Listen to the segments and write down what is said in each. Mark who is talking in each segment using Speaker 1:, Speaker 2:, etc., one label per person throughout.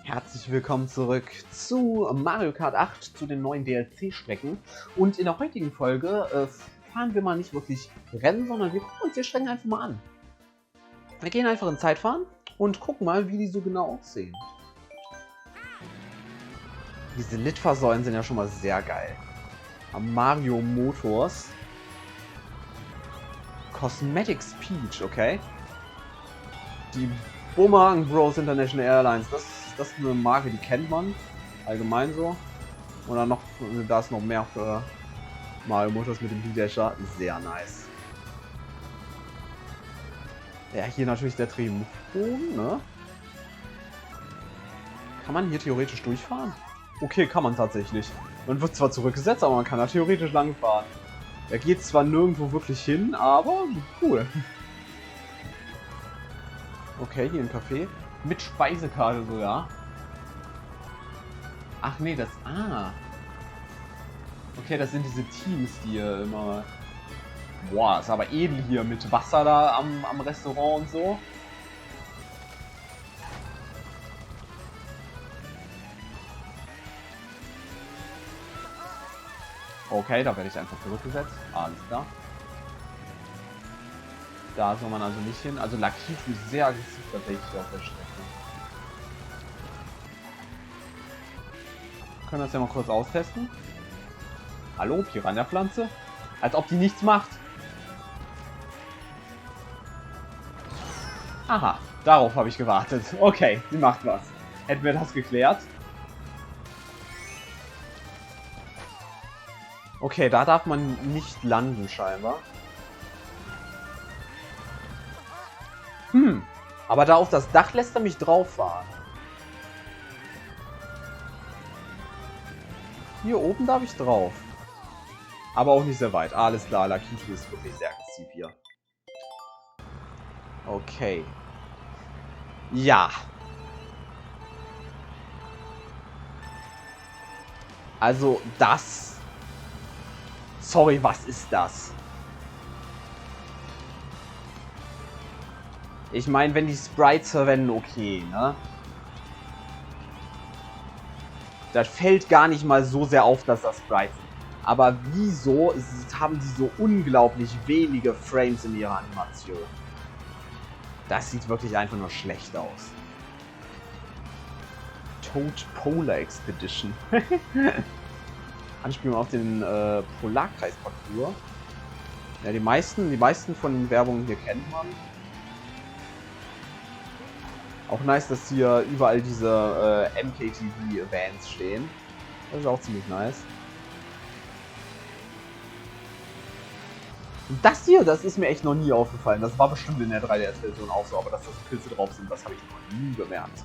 Speaker 1: Herzlich willkommen zurück zu Mario Kart 8, zu den neuen DLC-Strecken. Und in der heutigen Folge fahren wir mal nicht wirklich Rennen, sondern wir gucken uns die Strecken einfach mal an. Wir gehen einfach in Zeitfahren und gucken mal, wie die so genau aussehen. Diese Litfaßsäulen sind ja schon mal sehr geil. Mario Motors. Cosmetics Peach, okay. Die Boomerang Bros International Airlines, das ist eine Marke, die kennt man allgemein so. Und dann noch, da ist noch mehr für Mario Motors mit dem Dasher, sehr nice. Ja, hier natürlich der Triumphbogen, ne? Kann man hier theoretisch durchfahren? Okay, kann man tatsächlich. Man wird zwar zurückgesetzt, aber man kann da theoretisch lang fahren. Er geht zwar nirgendwo wirklich hin, aber cool. Okay, hier ein Café. Mit Speisekarte sogar. Ach nee, das... Ah. Okay, das sind diese Teams, die hier immer... Boah, ist aber edel hier mit Wasser da am Restaurant und so. Okay, da werde ich einfach zurückgesetzt. Alles klar. Da soll man also nicht hin. Also Lakitu ist sehr aggressiv tatsächlich auf der Strecke. Können wir das ja mal kurz austesten. Hallo, Piranha-Pflanze? Als ob die nichts macht. Aha, darauf habe ich gewartet. Okay, sie macht was. Hätten wir das geklärt? Okay, da darf man nicht landen scheinbar. Aber da auf das Dach lässt er mich drauf fahren. Hier oben darf ich drauf. Aber auch nicht sehr weit. Alles klar, Lakitu ist wirklich sehr aggressiv hier. Okay. Ja. Also das... Sorry, was ist das? Ich meine, wenn die Sprites verwenden, okay, ne? Das fällt gar nicht mal so sehr auf, dass das Sprites sind. Aber wieso haben die so unglaublich wenige Frames in ihrer Animation? Das sieht wirklich einfach nur schlecht aus. Toad Polar Expedition. Anspielung auf den Polarkreis-Parcours. Ja, die meisten von den Werbungen hier kennt man. Auch nice, dass hier überall diese MKTV-Vans stehen. Das ist auch ziemlich nice. Und das hier, das ist mir echt noch nie aufgefallen. Das war bestimmt in der 3DS-Version auch so, aber dass da so Pilze drauf sind, das habe ich noch nie bemerkt.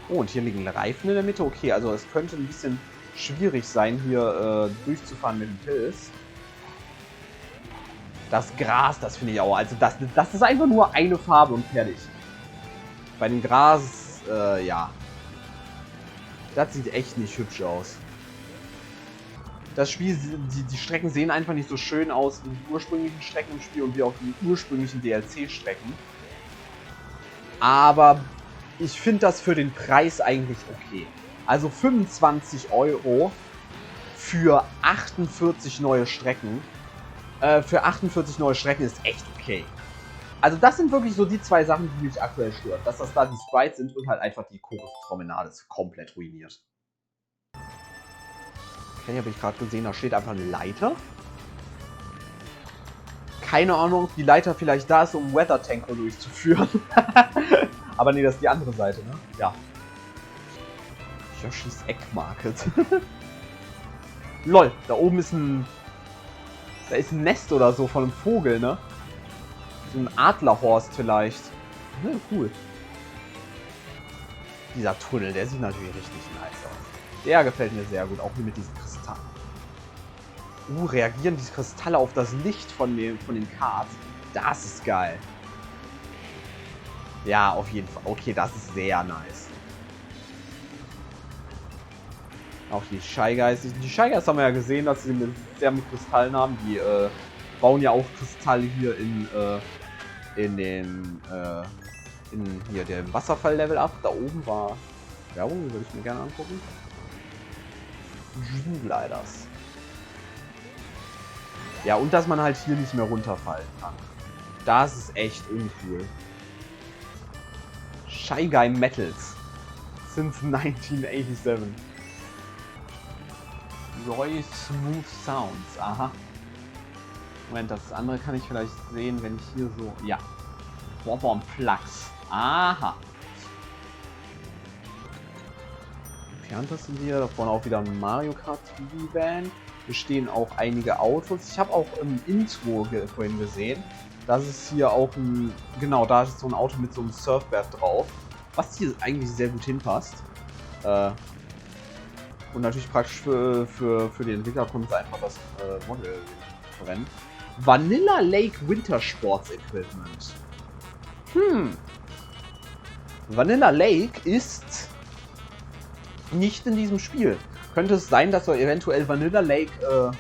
Speaker 1: Oh, und hier liegen Reifen in der Mitte. Okay, also es könnte ein bisschen schwierig sein, hier durchzufahren mit dem Pilz. Das Gras, das finde ich auch. Also das ist einfach nur eine Farbe und fertig. Bei dem Gras, ja. Das sieht echt nicht hübsch aus. Das Spiel, die Strecken sehen einfach nicht so schön aus wie die ursprünglichen Strecken im Spiel und wie auch die ursprünglichen DLC-Strecken. Aber ich finde das für den Preis eigentlich okay. Also 25 € für 48 neue Strecken. Für 48 neue Strecken ist echt okay. Also das sind wirklich so die zwei Sachen, die mich aktuell stören. Dass das da die Sprites sind und halt einfach die Kokospromenade ist komplett ruiniert. Okay, hier habe ich gerade gesehen, da steht einfach eine Leiter. Keine Ahnung, ob die Leiter vielleicht da ist, um Weather Tanko durchzuführen. Aber nee, das ist die andere Seite, ne? Ja. Yoshis Egg Market. Lol, da oben ist ein... Da ist ein Nest oder so von einem Vogel, ne? So ein Adlerhorst vielleicht. Ja, cool. Dieser Tunnel, der sieht natürlich richtig nice aus. Der gefällt mir sehr gut, auch hier mit diesen Kristallen. Reagieren diese Kristalle auf das Licht von den Karts? Das ist geil. Ja, auf jeden Fall. Okay, das ist sehr nice. Auch die Shy Guys. Die Shy Guys haben wir ja gesehen, dass sie sehr mit Kristallen haben. Die bauen ja auch Kristalle hier in in hier der Wasserfall-Level ab. Da oben war Werbung, die würde ich mir gerne angucken. Dreamgliders. Ja, und dass man halt hier nicht mehr runterfallen kann. Das ist echt uncool. Shy Guy Metals. Since 1987. Roy Smooth Sounds. Aha. Moment, das andere kann ich vielleicht sehen, wenn ich hier so... Ja. Bourbon Plugs. Aha. Entferntes sind hier. Da vorne auch wieder ein Mario Kart TV-Van. Hier stehen auch einige Autos. Ich habe auch im Intro vorhin gesehen, dass es hier auch ein... Genau, da ist so ein Auto mit so einem Surfbrett drauf. Was hier eigentlich sehr gut hinpasst. Und natürlich praktisch für die Entwickler kommt einfach das Model verwenden. Vanilla Lake Winter Sports Equipment. Vanilla Lake ist nicht in diesem Spiel. Könnte es sein, dass wir eventuell Vanilla Lake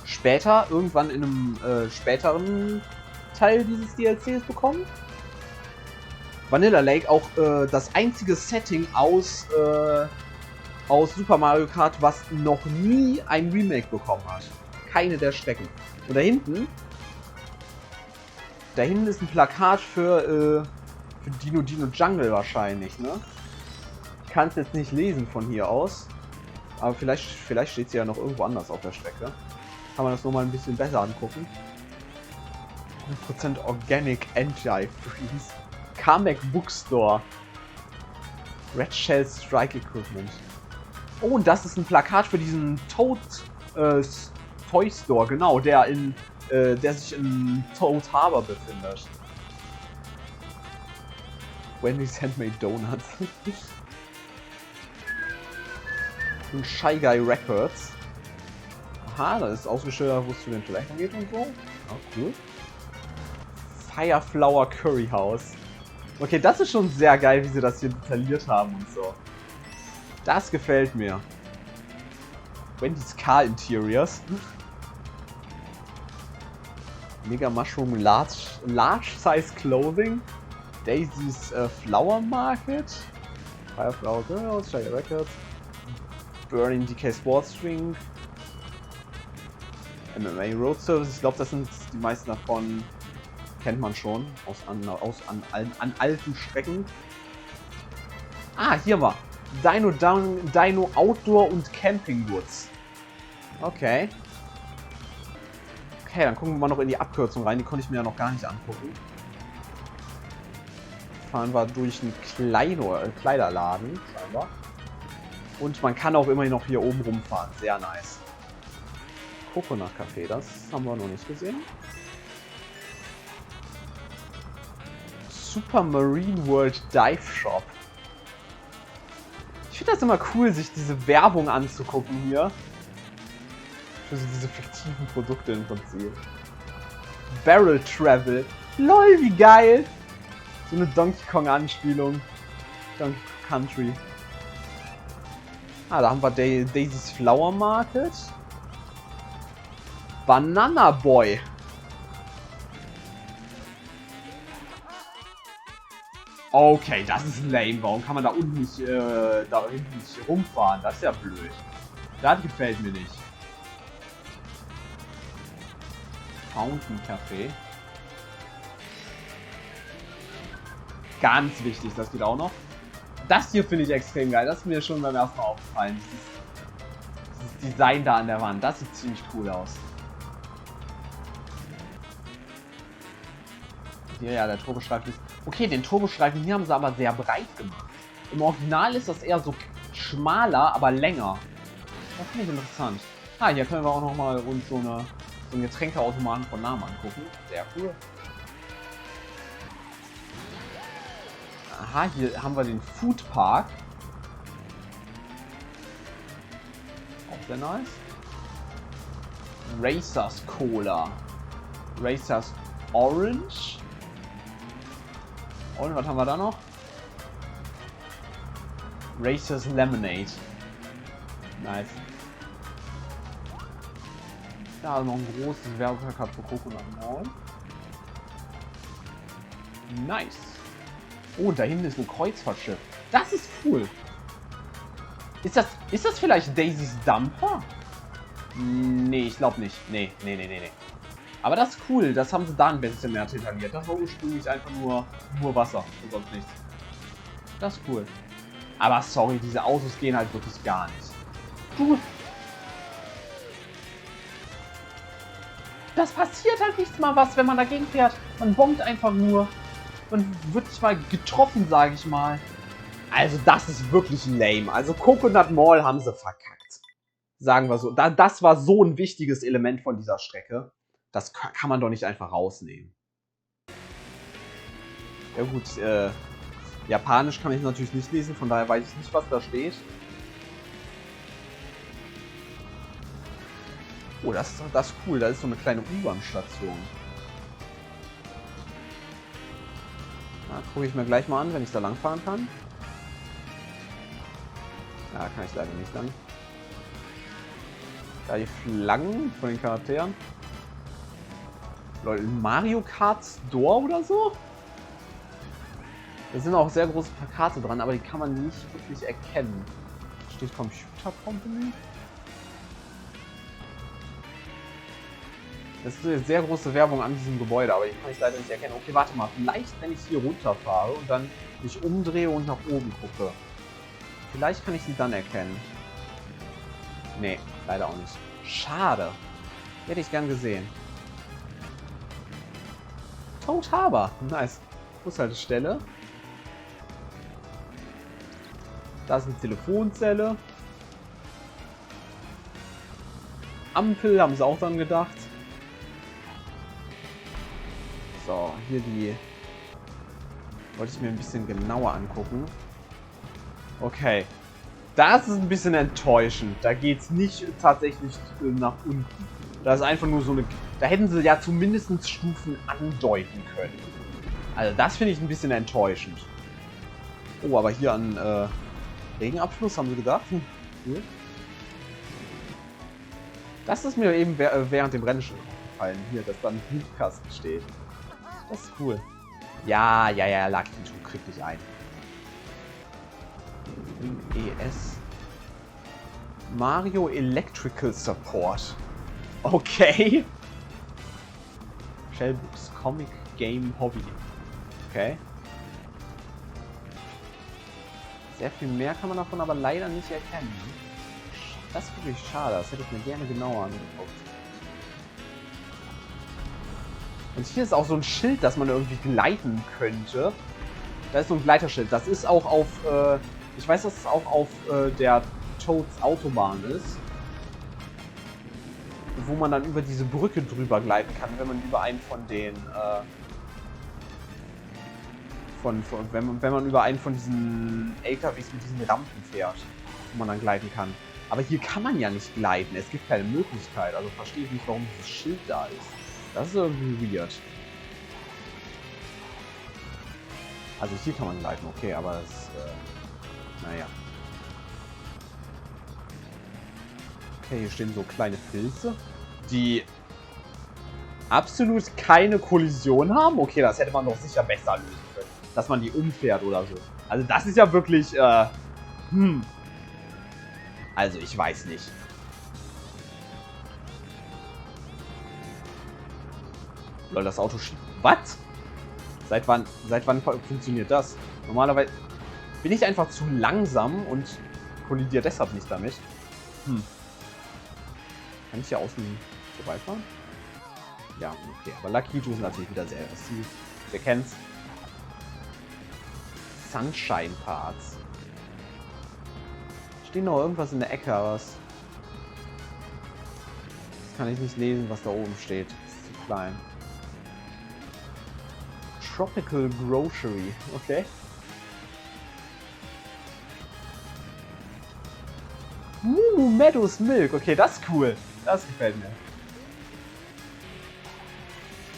Speaker 1: später, irgendwann in einem späteren Teil dieses DLCs bekommen? Vanilla Lake auch das einzige Setting aus Super Mario Kart, was noch nie ein Remake bekommen hat. Keine der Strecken. Und da hinten ist ein Plakat für Dino Jungle wahrscheinlich, ne? Ich kann es jetzt nicht lesen von hier aus. Aber vielleicht steht sie ja noch irgendwo anders auf der Strecke. Kann man das nochmal ein bisschen besser angucken. 100% Organic Anti-Freeze. Carmack Bookstore. Red Shell Strike Equipment. Oh, und das ist ein Plakat für diesen Toad Toy Store, genau, der sich in Toad Harbor befindet. Wendy's Handmade Donuts. Und Shy Guy Records. Aha, da ist ausgeschildert, wo es zu den Toiletten geht und so. Ah, cool. Fireflower Curry House. Okay, das ist schon sehr geil, wie sie das hier detailliert haben und so. Das gefällt mir. Wendy's Car Interiors. Mega Mushroom Large Size Clothing. Daisy's Flower Market. Fireflower Girls, Shy Guy Records. Burning DK Sports Drink. MMA Road Service. Ich glaube, das sind die meisten davon. Kennt man schon an alten Strecken. Ah, hier war Dino Outdoor und Camping Goods. Okay. Okay, dann gucken wir mal noch in die Abkürzung rein. Die konnte ich mir ja noch gar nicht angucken. Fahren wir durch einen Kleiderladen, scheinbar. Und man kann auch immerhin noch hier oben rumfahren. Sehr nice. Coconut Café, das haben wir noch nicht gesehen. Super Marine World Dive Shop. Ich finde das immer cool, sich diese Werbung anzugucken hier. Für so diese fiktiven Produkte im Prinzip. Barrel Travel. LOL, wie geil! So eine Donkey Kong Anspielung. Donkey Kong Country. Ah, da haben wir Daisy's Flower Market. Banana Boy. Okay, das ist lame. Warum kann man da unten nicht, hinten nicht rumfahren? Das ist ja blöd. Das gefällt mir nicht. Fountain Café. Ganz wichtig, das geht auch noch. Das hier finde ich extrem geil. Das ist mir schon beim ersten Mal aufgefallen. Dieses Design da an der Wand. Das sieht ziemlich cool aus. Hier, ja, der Turbostreifen ist... Okay, den Turbostreifen hier haben sie aber sehr breit gemacht. Im Original ist das eher so schmaler, aber länger. Das finde ich interessant. Ah, hier können wir auch nochmal uns so einen Getränkeautomaten von Namen angucken. Sehr cool. Aha, hier haben wir den Food Park. Auch sehr nice. Racers Cola. Racers Orange. Und was haben wir da noch? Racers Lemonade. Nice. Da noch ein großes Werbeplakat für Coconut Mall. Nice. Oh, und da hinten ist ein Kreuzfahrtschiff. Das ist cool. Ist das vielleicht Daisys Dumper? Nee, ich glaube nicht. Nee. Aber das ist cool. Das haben sie da ein bisschen mehr detailliert. Das war ursprünglich einfach nur Wasser und sonst nichts. Das ist cool. Aber sorry, diese Autos gehen halt wirklich gar nicht. Du. Das passiert halt nichts mal was, wenn man dagegen fährt. Man bombt einfach nur. Man wird nicht mal getroffen, sage ich mal. Also das ist wirklich lame. Also Coconut Mall haben sie verkackt. Sagen wir so. Das war so ein wichtiges Element von dieser Strecke. Das kann man doch nicht einfach rausnehmen. Ja gut, Japanisch kann ich natürlich nicht lesen, von daher weiß ich nicht, was da steht. Oh, das ist cool. Da ist so eine kleine U-Bahn-Station. Gucke ich mir gleich mal an, wenn ich da langfahren kann. Ja, kann ich leider nicht lang. Da die Flaggen von den Charakteren. Leute, Mario Kart Store oder so? Da sind auch sehr große Plakate dran, aber die kann man nicht wirklich erkennen. Steht Computer Company? Das ist eine sehr große Werbung an diesem Gebäude, aber die kann ich leider nicht erkennen. Okay, warte mal. Vielleicht, wenn ich hier runterfahre und dann mich umdrehe und nach oben gucke. Vielleicht kann ich sie dann erkennen. Nee, leider auch nicht. Schade. Hätte ich gern gesehen. Toad Harbor. Nice. Bushaltestelle. Da ist eine Telefonzelle. Ampel haben sie auch dran gedacht. So, hier die... Wollte ich mir ein bisschen genauer angucken. Okay. Das ist ein bisschen enttäuschend. Da geht es nicht tatsächlich nach unten. Da ist einfach nur so eine... Da hätten sie ja zumindest Stufen andeuten können. Also das finde ich ein bisschen enttäuschend. Oh, aber hier an Regenabschluss haben sie gedacht. Cool. Das ist mir eben während dem Rennen schon aufgefallen. Hier, dass da ein Briefkasten steht. Das ist cool. Ja, Lucky Two krieg dich ein. ES. Mario Electrical Support. Okay. Shellbooks Comic Game Hobby. Okay. Sehr viel mehr kann man davon aber leider nicht erkennen. Das ist wirklich schade. Das hätte ich mir gerne genauer angeguckt. Und hier ist auch so ein Schild, das man irgendwie gleiten könnte. Da ist so ein Gleiterschild. Das ist auch auf, ich weiß, dass es auch auf der Toads Autobahn ist. Wo man dann über diese Brücke drüber gleiten kann, wenn man über einen von den, wenn man über einen von diesen LKWs mit diesen Rampen fährt, wo man dann gleiten kann. Aber hier kann man ja nicht gleiten. Es gibt keine Möglichkeit. Also verstehe ich nicht, warum dieses Schild da ist. Das ist irgendwie weird. Also hier kann man gleiten, okay, aber das, naja. Okay, hier stehen so kleine Pilze, die absolut keine Kollision haben. Okay, das hätte man doch sicher besser lösen können. Dass man die umfährt oder so. Also das ist ja wirklich, Also ich weiß nicht. Lol, das Auto schiebt. Was? Seit wann funktioniert das? Normalerweise bin ich einfach zu langsam und kollidiere deshalb nicht damit. Kann ich hier außen vorbeifahren? Ja, okay. Aber Lucky Two ist natürlich wieder sehr aggressiv. Wer kennt's? Sunshine Parts. Steht noch irgendwas in der Ecke, aber das kann ich nicht lesen, was da oben steht. Das ist zu klein. Tropical Grocery, okay. Meadows Milk, okay, das ist cool. Das gefällt mir.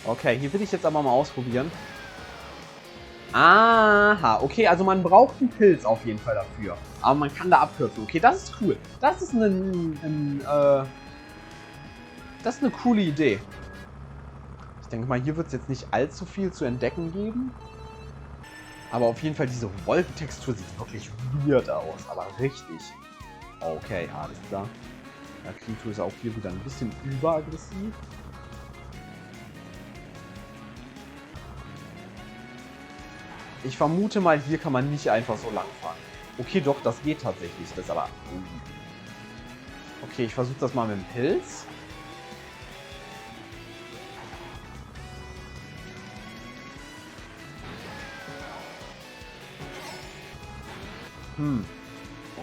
Speaker 1: Okay, hier will ich jetzt aber mal ausprobieren. Aha, okay, also man braucht einen Pilz auf jeden Fall dafür. Aber man kann da abkürzen. Okay, das ist cool. Das ist das ist eine coole Idee. Ich denke mal, hier wird es jetzt nicht allzu viel zu entdecken geben. Aber auf jeden Fall, diese Wolkentextur sieht wirklich weird aus. Aber richtig. Okay, alles klar. Lakitu ist auch hier wieder ein bisschen überaggressiv. Ich vermute mal, hier kann man nicht einfach so lang fahren. Okay, doch, das geht tatsächlich. Das ist aber... Okay, ich versuche das mal mit dem Pilz.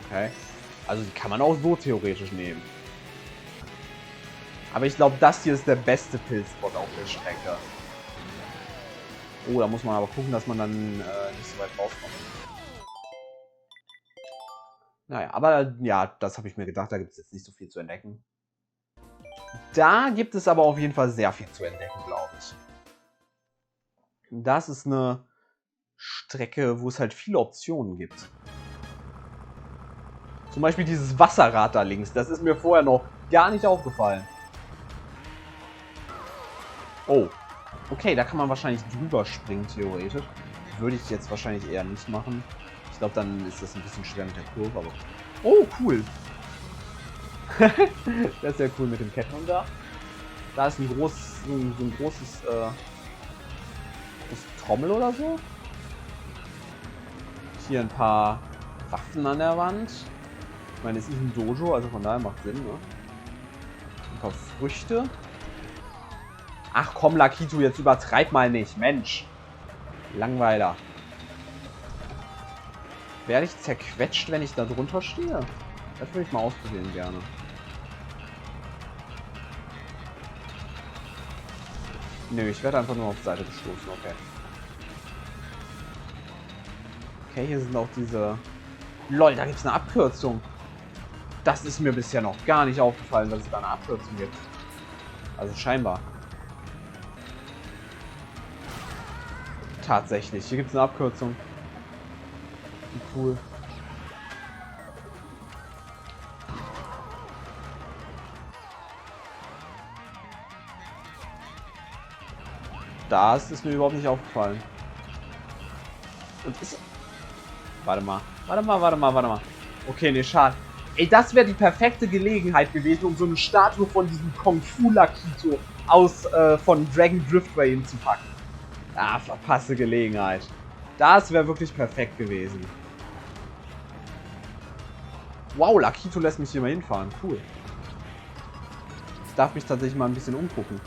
Speaker 1: Okay. Also die kann man auch so theoretisch nehmen. Aber ich glaube, das hier ist der beste Pilzspot auf der Strecke. Oh, da muss man aber gucken, dass man dann nicht so weit rauskommt. Naja, aber ja, das habe ich mir gedacht, da gibt es jetzt nicht so viel zu entdecken. Da gibt es aber auf jeden Fall sehr viel zu entdecken, glaube ich. Das ist eine Strecke, wo es halt viele Optionen gibt. Zum Beispiel dieses Wasserrad da links, das ist mir vorher noch gar nicht aufgefallen. Oh, okay, da kann man wahrscheinlich drüber springen, theoretisch. Würde ich jetzt wahrscheinlich eher nicht machen. Ich glaube, dann ist das ein bisschen schwer mit der Kurve, aber... Oh, cool! Das ist ja cool mit dem Kettenhund da. Da ist ein großes, so ein großes Trommel oder so. Hier ein paar Waffen an der Wand. Ich meine, es ist ein Dojo, also von daher macht Sinn, ne? Ein paar Früchte. Ach komm, Lakitu, jetzt übertreib mal nicht. Mensch. Langweiler. Werde ich zerquetscht, wenn ich da drunter stehe? Das würde ich mal ausprobieren gerne. Nö, ich werde einfach nur auf die Seite gestoßen, okay. Okay, hier sind auch diese... LOL, da gibt es eine Abkürzung. Das ist mir bisher noch gar nicht aufgefallen, dass es da eine Abkürzung gibt. Also scheinbar. Tatsächlich, hier gibt es eine Abkürzung. Wie cool. Das ist mir überhaupt nicht aufgefallen. Und ist... Warte mal. Okay, nee, schade. Ey, das wäre die perfekte Gelegenheit gewesen, um so eine Statue von diesem Kung Fu Lakitu aus von Dragon Driftway hinzupacken. Ah, verpasste Gelegenheit. Das wäre wirklich perfekt gewesen. Wow, Lakitu lässt mich hier mal hinfahren. Cool. Ich darf mich tatsächlich mal ein bisschen umgucken.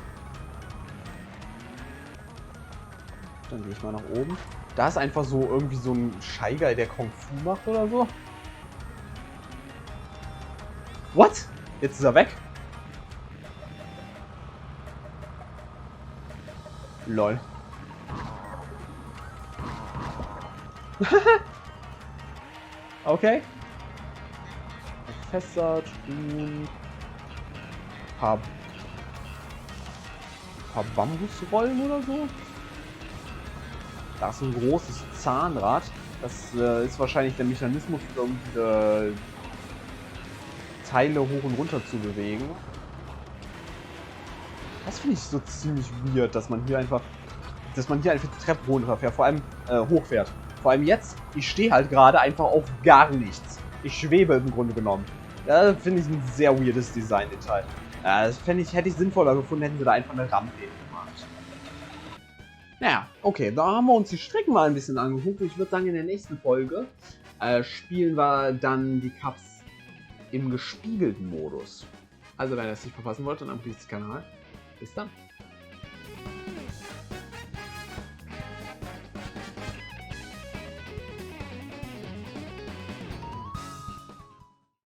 Speaker 1: Dann gehe ich mal nach oben. Da ist einfach so irgendwie so ein Scheiger, der Kung Fu macht oder so. What? Jetzt ist er weg. Lol. Okay. Fässer, Truhen. Paar Bambusrollen oder so. Da ist ein großes Zahnrad. Das ist wahrscheinlich der Mechanismus, um diese Teile hoch und runter zu bewegen. Das finde ich so ziemlich weird, dass man hier einfach die Treppe runterfährt, vor allem hochfährt. Vor allem jetzt, ich stehe halt gerade einfach auf gar nichts. Ich schwebe im Grunde genommen. Das finde ich ein sehr weirdes Design-Detail. Das hätte ich sinnvoller gefunden, hätten sie da einfach eine Rampe gemacht. Naja, okay, da haben wir uns die Strecken mal ein bisschen angeguckt. Ich würde sagen, in der nächsten Folge spielen wir dann die Cups im gespiegelten Modus. Also, wenn ihr das nicht verpassen wollt, dann abonniert den Kanal. Bis dann.